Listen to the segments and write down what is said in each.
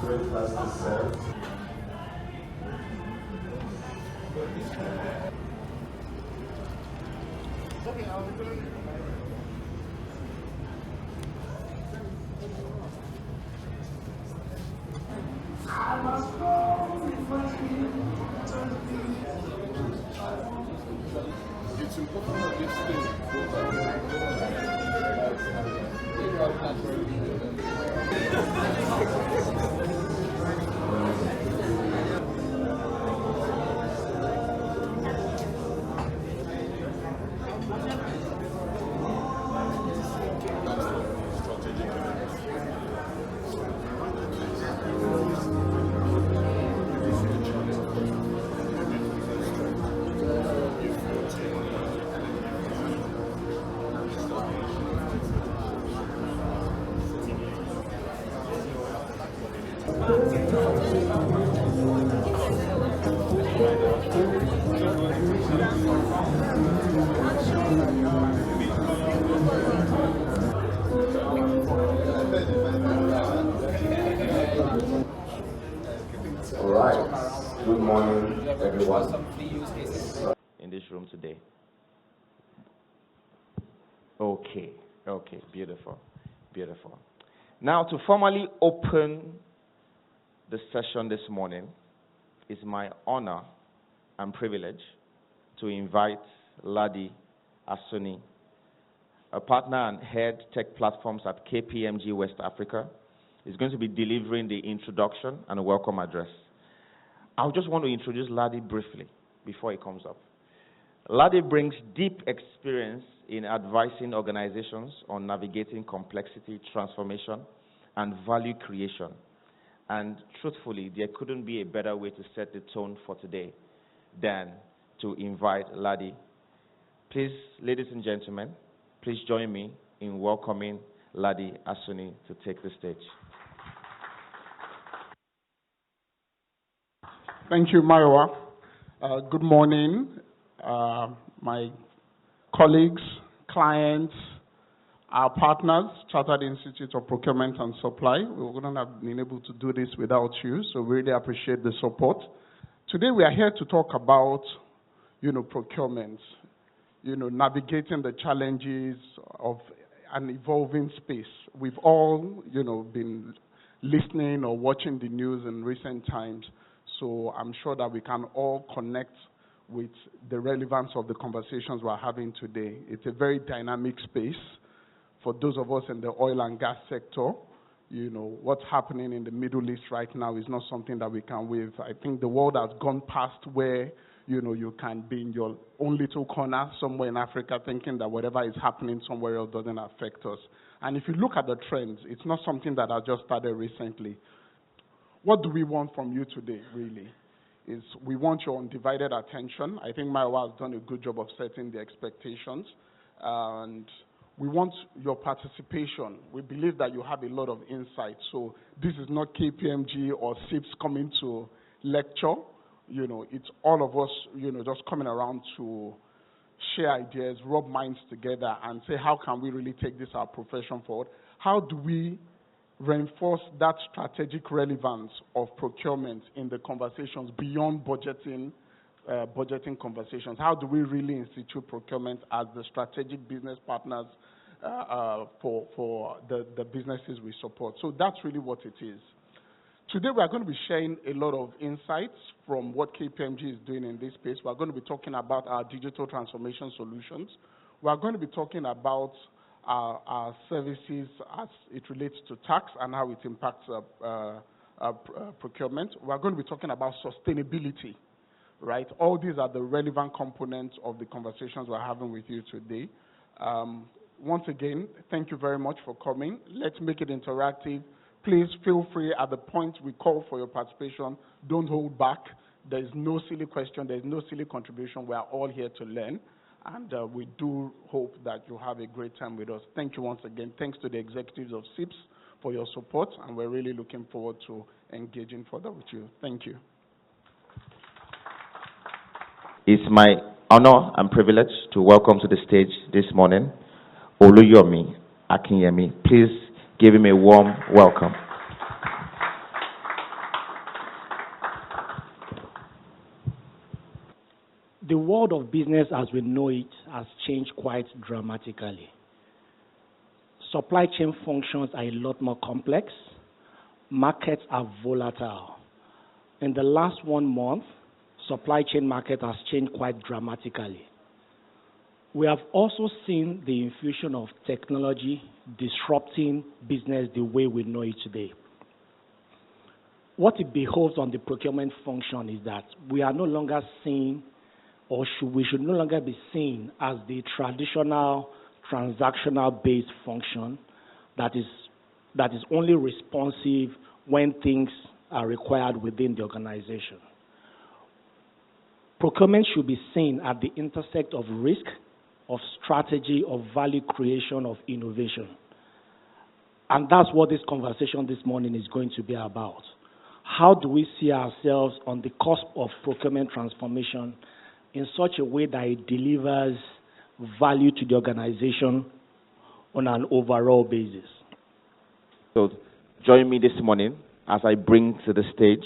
Breakfast is served. It's important that this thing All right. Good morning, everyone. In this room today. Okay, beautiful. Now, to formally open the session this morning, it's my honor and privilege to invite Ladi Asuni, a partner and head tech platforms at KPMG West Africa. Is going to be delivering the introduction and a welcome address. I just want to introduce Ladi briefly before he comes up. Ladi brings deep experience in advising organizations on navigating complexity, transformation, and value creation. And truthfully, there couldn't be a better way to set the tone for today than to invite Ladi. Please, ladies and gentlemen, please join me in welcoming Ladi Asuni to take the stage. Thank you, Maiwa. Good morning, my colleagues, clients, our partners, Chartered Institute of Procurement and Supply. We wouldn't have been able to do this without you, so we really appreciate the support. Today we are here to talk about, procurement, navigating the challenges of an evolving space. We've all, been listening or watching the news in recent times. So I'm sure that we can all connect with the relevance of the conversations we're having today. It's a very dynamic space. For those of us in the oil and gas sector, what's happening in the Middle East right now is not something that we can wave. I think the world has gone past where, you can be in your own little corner somewhere in Africa thinking that whatever is happening somewhere else doesn't affect us. And if you look at the trends, it's not something that has just started recently. What do we want from you today, really? Is we want your undivided attention. I think Maiwa has done a good job of setting the expectations. And we want your participation. We believe that you have a lot of insight. So this is not KPMG or CIPS coming to lecture. It's all of us, just coming around to share ideas, rub minds together, and say, how can we really take this, our profession, forward? How do we reinforce that strategic relevance of procurement in the conversations beyond budgeting conversations? How do we really institute procurement as the strategic business partners for the businesses we support? So that's really what it is. Today we are going to be sharing a lot of insights from what KPMG is doing in this space. We are going to be talking about our digital transformation solutions. We are going to be talking about our services as it relates to tax and how it impacts procurement. We're going to be talking about sustainability, right? All these are the relevant components of the conversations we're having with you today. Once again, thank you very much for coming. Let's make it interactive. Please feel free at the point we call for your participation. Don't hold back. There is no silly question. There is no silly contribution. We are all here to learn. And we do hope that you have a great time with us. Thank you once again. Thanks to the executives of CIPS for your support, and we're really looking forward to engaging further with you. Thank you. It's my honor and privilege to welcome to the stage this morning Oluyomi Akinyemi. Please give him a warm welcome. The world of business as we know it has changed quite dramatically. Supply chain functions are a lot more complex. Markets are volatile. In the last 1 month, supply chain market has changed quite dramatically. We have also seen the infusion of technology disrupting business the way we know it today. What it behoves on the procurement function is that we are no longer seen, or we should no longer be seen as the traditional transactional-based function that is only responsive when things are required within the organization. Procurement should be seen at the intersect of risk, of strategy, of value creation, of innovation. And that's what this conversation this morning is going to be about. How do we see ourselves on the cusp of procurement transformation in such a way that it delivers value to the organization on an overall basis? So join me this morning as I bring to the stage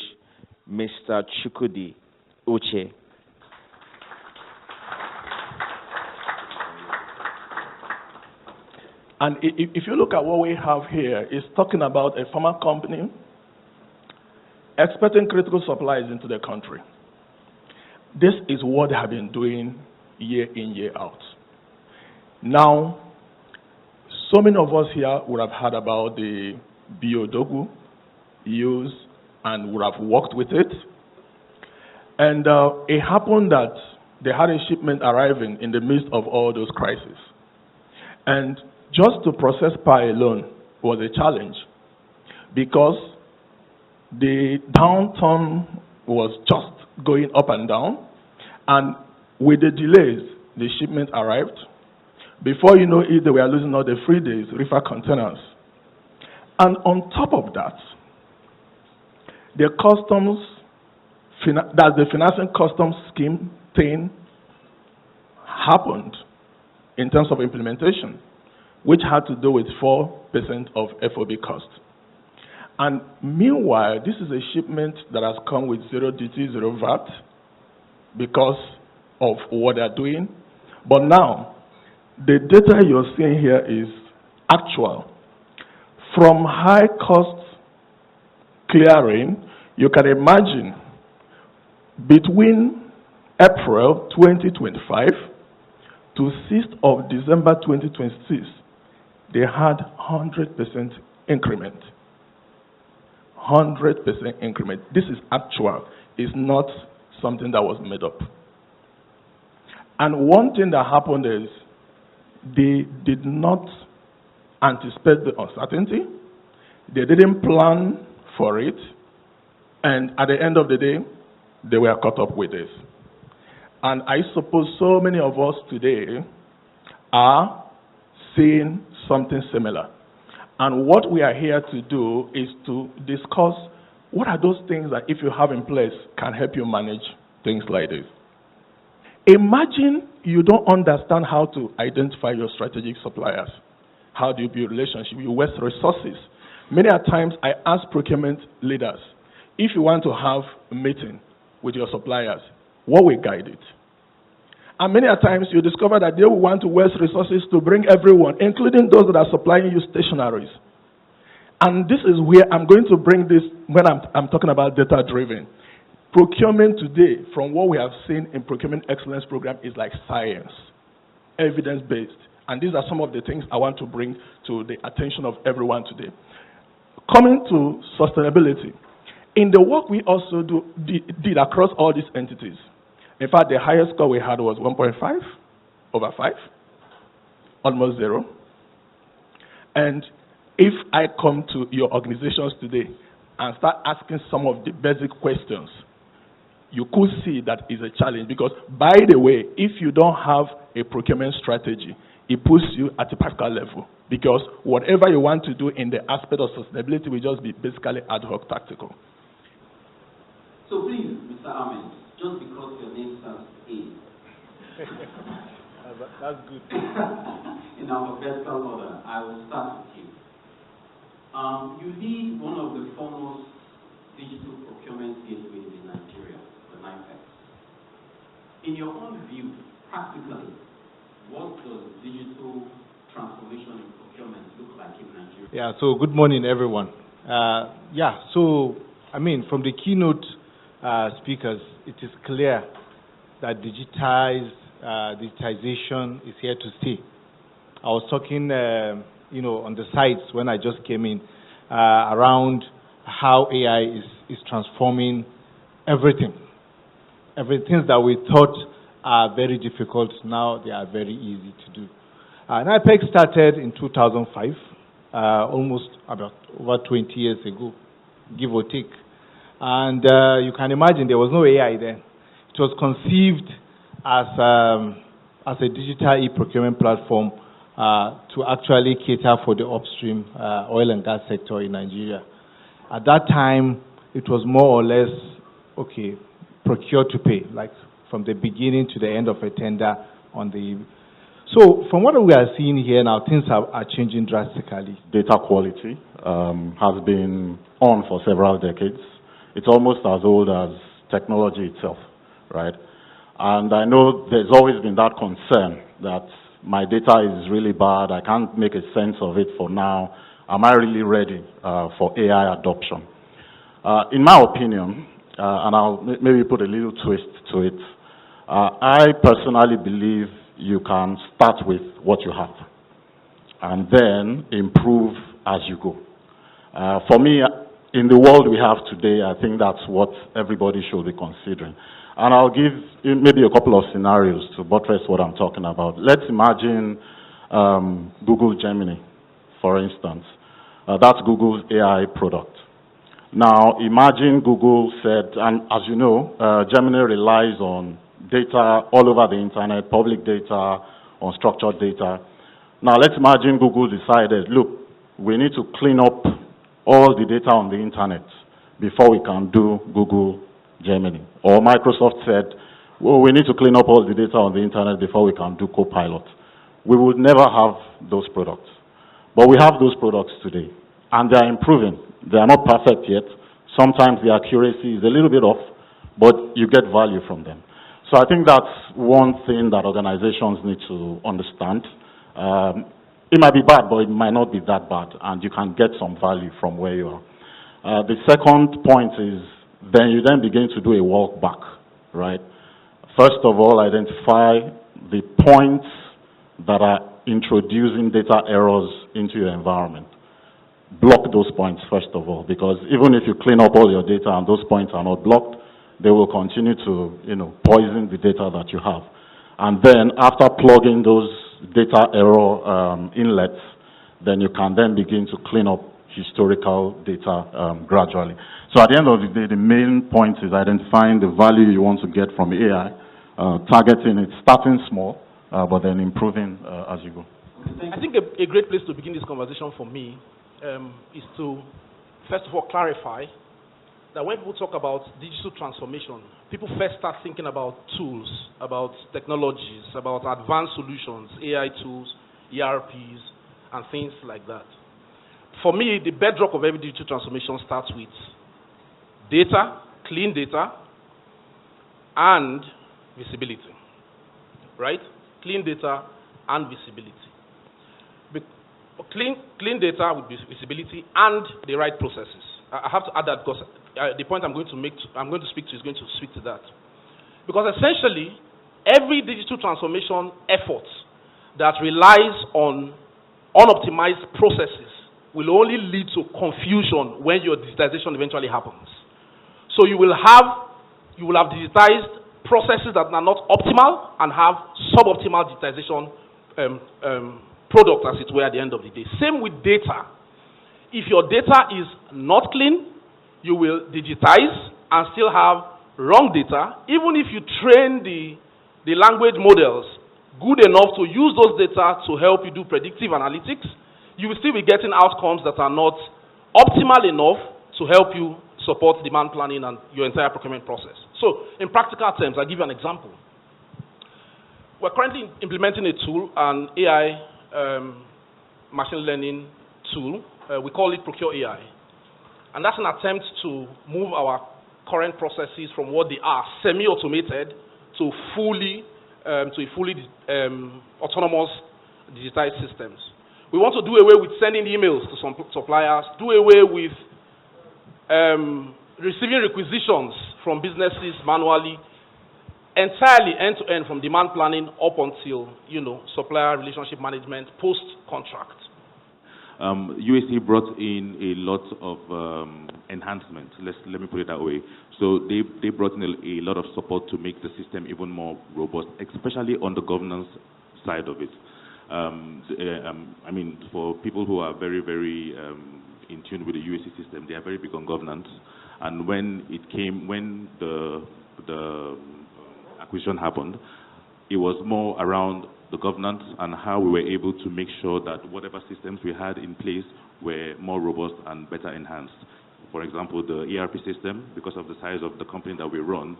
Mr. Chukwudi Uche. And if you look at what we have here, it's talking about a pharma company exporting critical supplies into the country. This is what they have been doing year in, year out. Now, so many of us here would have heard about the Biodogu use and would have worked with it. And it happened that they had a shipment arriving in the midst of all those crises. And just to process pie alone was a challenge because the downturn was just going up and down, and with the delays, the shipment arrived. Before you know it, they were losing all the free days, reefer containers. And on top of that, the customs, that's the financing customs scheme thing happened in terms of implementation, which had to do with 4% of FOB cost. And meanwhile, this is a shipment that has come with zero duty, zero VAT because of what they're doing. But now, the data you're seeing here is actual. From high cost clearing, you can imagine between April 2025 to 6th of December 2026, they had 100% increment. 100% increment. This is actual. It's not something that was made up. And one thing that happened is they did not anticipate the uncertainty. They didn't plan for it. And at the end of the day, they were caught up with this. And I suppose so many of us today are seeing something similar. And what we are here to do is to discuss what are those things that if you have in place can help you manage things like this. Imagine you don't understand how to identify your strategic suppliers. How do you build relationships? You waste resources. Many a times I ask procurement leaders, if you want to have a meeting with your suppliers, what will guide it? And many a times you discover that they will want to waste resources to bring everyone, including those that are supplying you stationaries. And this is where I'm going to bring this when I'm talking about data-driven. Procurement today, from what we have seen in Procurement Excellence Program, is like science, evidence-based. And these are some of the things I want to bring to the attention of everyone today. Coming to sustainability. In the work we also did across all these entities, in fact, the highest score we had was 1.5 over 5, almost 0. And if I come to your organizations today and start asking some of the basic questions, you could see that is a challenge because, by the way, if you don't have a procurement strategy, it puts you at a practical level because whatever you want to do in the aspect of sustainability will just be basically ad hoc tactical. So please, Mr. Ahmed, just because your name starts with A. That's good. In alphabetical order, I will start with you. You lead one of the foremost digital procurement gateways in Nigeria, the CIPS. In your own view, practically, what does digital transformation in procurement look like in Nigeria? Yeah, so good morning, everyone. From the keynote speakers, it is clear that digitization is here to stay. I was talking, on the sites when I just came in, around how AI is transforming everything. Everything that we thought are very difficult, now they are very easy to do. NIPEX started in 2005, almost about over 20 years ago, give or take. And you can imagine there was no AI then. It was conceived as a digital e-procurement platform to actually cater for the upstream oil and gas sector in Nigeria. At that time, it was more or less, procure to pay, like from the beginning to the end of a tender on the... So from what we are seeing here now, things are changing drastically. Data quality has been on for several decades. It's almost as old as technology itself, right? And I know there's always been that concern that my data is really bad, I can't make a sense of it for now. Am I really ready for AI adoption? In my opinion, and I'll maybe put a little twist to it, I personally believe you can start with what you have and then improve as you go. For me, in the world we have today, I think that's what everybody should be considering. And I'll give maybe a couple of scenarios to buttress what I'm talking about. Let's imagine Google Gemini, for instance. That's Google's AI product. Now, imagine Google said, and as you know, Gemini relies on data all over the internet, public data, unstructured data. Now, let's imagine Google decided, look, we need to clean up all the data on the internet before we can do Google Gemini. Or Microsoft said, well, we need to clean up all the data on the internet before we can do Copilot. We would never have those products. But we have those products today, and they are improving. They are not perfect yet. Sometimes the accuracy is a little bit off, but you get value from them. So I think that's one thing that organizations need to understand. It might be bad, but it might not be that bad, and you can get some value from where you are. The second point is then you begin to do a walk back, right? First of all, identify the points that are introducing data errors into your environment. Block those points first of all, because even if you clean up all your data and those points are not blocked, they will continue to, poison the data that you have. And then after plugging those data error inlets, then you can then begin to clean up historical data gradually. So at the end of the day, the main point is identifying the value you want to get from AI, targeting it, starting small, but then improving as you go. I think a great place to begin this conversation for me is to, first of all, clarify that when people talk about digital transformation, people first start thinking about tools, about technologies, about advanced solutions, AI tools, ERPs, and things like that. For me, the bedrock of every digital transformation starts with data, clean data, and visibility, right? Clean data and visibility. Clean data with visibility and the right processes. I have to add that because the point I'm going to speak to is going to speak to that. Because essentially, every digital transformation effort that relies on unoptimized processes will only lead to confusion when your digitization eventually happens. So you will have digitized processes that are not optimal and have suboptimal digitization product, as it were, at the end of the day. Same with data. If your data is not clean, you will digitize and still have wrong data, even if you train the language models good enough to use those data to help you do predictive analytics, you will still be getting outcomes that are not optimal enough to help you support demand planning and your entire procurement process. So, in practical terms, I'll give you an example. We're currently implementing a tool, an AI machine learning tool. We call it Procure AI. And that's an attempt to move our current processes from what they are, semi-automated, to fully autonomous digitized systems. We want to do away with sending emails to some suppliers, do away with receiving requisitions from businesses manually, entirely end-to-end from demand planning up until, supplier relationship management, post-contract. UAC brought in a lot of enhancements. Let me put it that way. So they brought in a lot of support to make the system even more robust, especially on the governance side of it. I mean, for people who are very, very in tune with the UAC system, they are very big on governance. And when the acquisition happened, it was more around the governance and how we were able to make sure that whatever systems we had in place were more robust and better enhanced. For example, the ERP system, because of the size of the company that we run,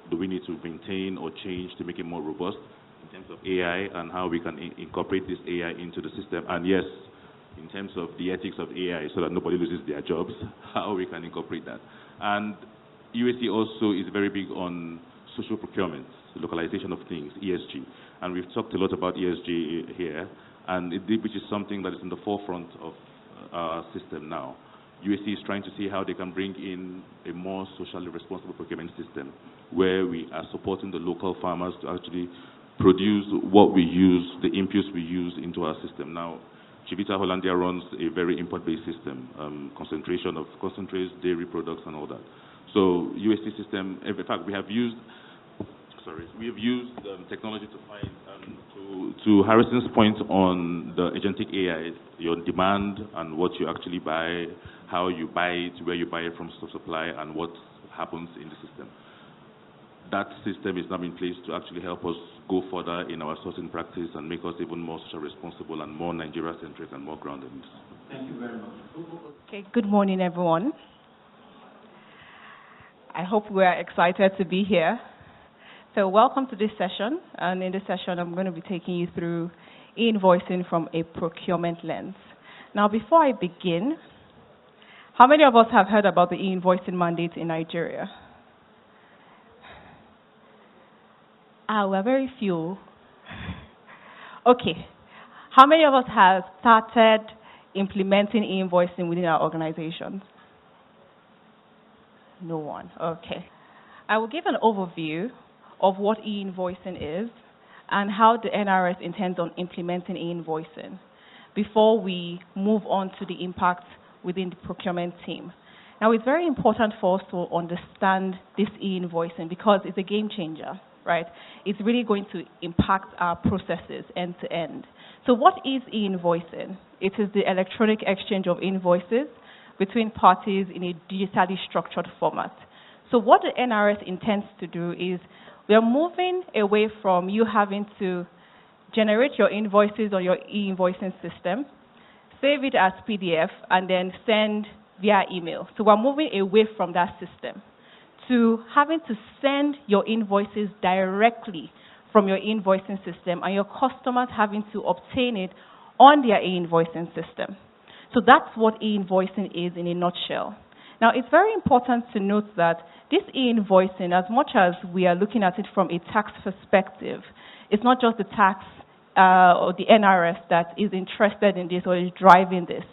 do we need to maintain or change to make it more robust in terms of AI and how we can incorporate this AI into the system? And yes, in terms of the ethics of AI, so that nobody loses their jobs, how we can incorporate that. And UAC also is very big on social procurement, localization of things, ESG. And we've talked a lot about ESG here, and which is something that is in the forefront of our system now. UAC is trying to see how they can bring in a more socially responsible procurement system where we are supporting the local farmers to actually produce what we use, the inputs we use into our system. Now, Chivita Hollandia runs a very import-based system, concentration of concentrates, dairy products, and all that. So UAC system, in fact, we have used technology to find, to Harrison's point on the agentic AI, your demand and what you actually buy, how you buy it, where you buy it from supply, and what happens in the system. That system is now in place to actually help us go further in our sourcing practice and make us even more social responsible and more Nigeria-centric and more grounded. Thank you very much. Okay, good morning, everyone. I hope we're excited to be here. So welcome to this session, and in this session I'm going to be taking you through e-invoicing from a procurement lens. Now before I begin, how many of us have heard about the e-invoicing mandate in Nigeria? We're very few. Okay, how many of us have started implementing e-invoicing within our organizations? No one, okay. I will give an overview of what e-invoicing is and how the NRS intends on implementing e-invoicing before we move on to the impact within the procurement team. Now, it's very important for us to understand this e-invoicing because it's a game changer, right? It's really going to impact our processes end to end. So what is e-invoicing? It is the electronic exchange of invoices between parties in a digitally structured format. So what the NRS intends to do is we are moving away from you having to generate your invoices on your e-invoicing system, save it as PDF, and then send via email. So we're moving away from that system to having to send your invoices directly from your invoicing system and your customers having to obtain it on their e-invoicing system. So that's what e-invoicing is in a nutshell. Now, it's very important to note that this e-invoicing, as much as we are looking at it from a tax perspective, it's not just the tax or the NRS that is interested in this or is driving this.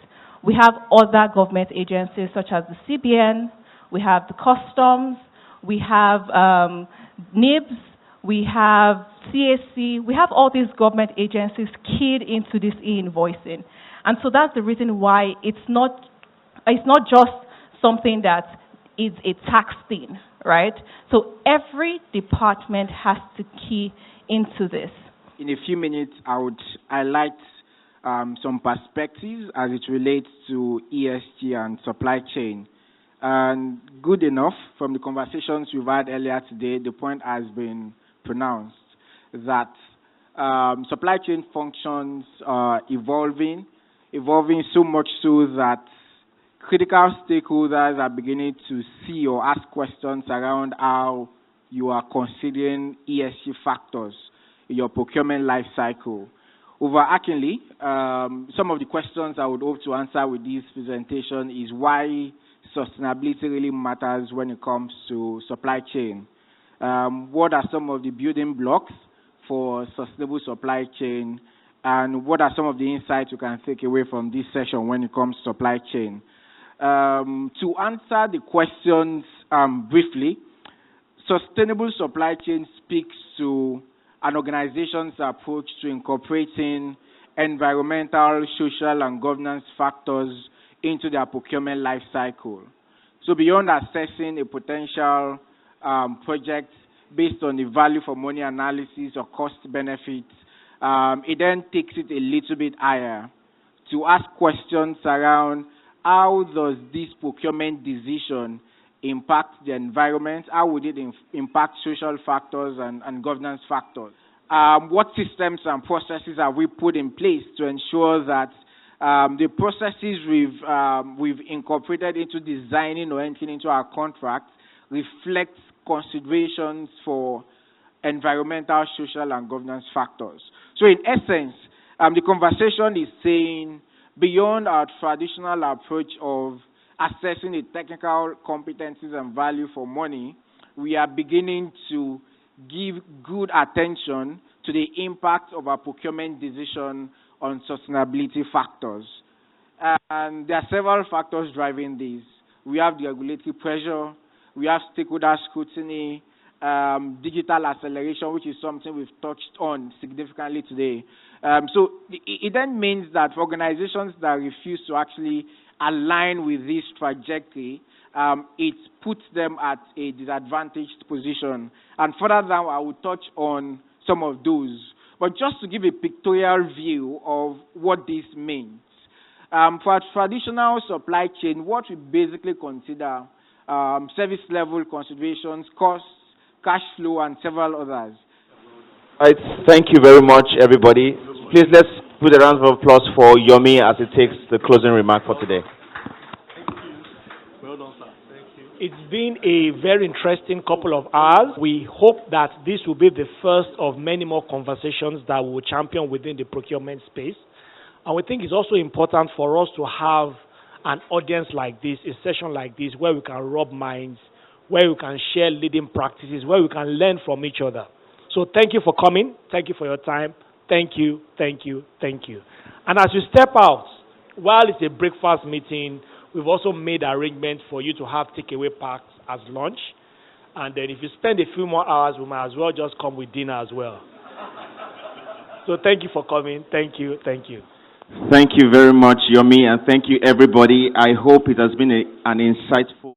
We have other government agencies such as the CBN, we have the customs, we have NIBS, we have CAC, we have all these government agencies keyed into this e-invoicing. And so that's the reason why it's not just something that is a tax thing, right? So every department has to key into this. In a few minutes, I would highlight some perspectives as it relates to ESG and supply chain And good enough, from the conversations we've had earlier today, the point has been pronounced that supply chain functions are evolving so much so that critical stakeholders are beginning to see or ask questions around how you are considering ESG factors in your procurement life cycle. Overarchingly, some of the questions I would hope to answer with this presentation is why sustainability really matters when it comes to supply chain. What are some of the building blocks for sustainable supply chain, and what are some of the insights you can take away from this session when it comes to supply chain? To answer the questions briefly, sustainable supply chain speaks to an organization's approach to incorporating environmental, social, and governance factors into their procurement life cycle. So beyond assessing a potential project based on the value for money analysis or cost benefits, it then takes it a little bit higher to ask questions around how does this procurement decision impact the environment? How would it impact social factors and governance factors? What systems and processes have we put in place to ensure that the processes we've incorporated into designing or entering into our contracts reflects considerations for environmental, social, and governance factors? So in essence, the conversation is saying beyond our traditional approach of assessing the technical competencies and value for money, we are beginning to give good attention to the impact of our procurement decision on sustainability factors. And there are several factors driving this. We have the regulatory pressure, we have stakeholder scrutiny, digital acceleration, which is something we've touched on significantly today. So it then means that for organizations that refuse to actually align with this trajectory, it puts them at a disadvantaged position. And further down, I will touch on some of those. But just to give a pictorial view of what this means. For a traditional supply chain, what we basically consider service level considerations, costs, cash flow, and several others. All right, thank you very much, everybody. Please let's put a round of applause for Yomi as he takes the closing remark for today. Well done, sir. Thank you. It's been a very interesting couple of hours. We hope that this will be the first of many more conversations that we will champion within the procurement space. And we think it's also important for us to have an audience like this, a session like this, where we can rub minds, where we can share leading practices, where we can learn from each other. So thank you for coming. Thank you for your time. Thank you, thank you, thank you. And as you step out, while it's a breakfast meeting, we've also made arrangements for you to have takeaway packs as lunch. And then if you spend a few more hours, we might as well just come with dinner as well. So thank you for coming. Thank you, thank you. Thank you very much, Yomi, and thank you, everybody. I hope it has been an insightful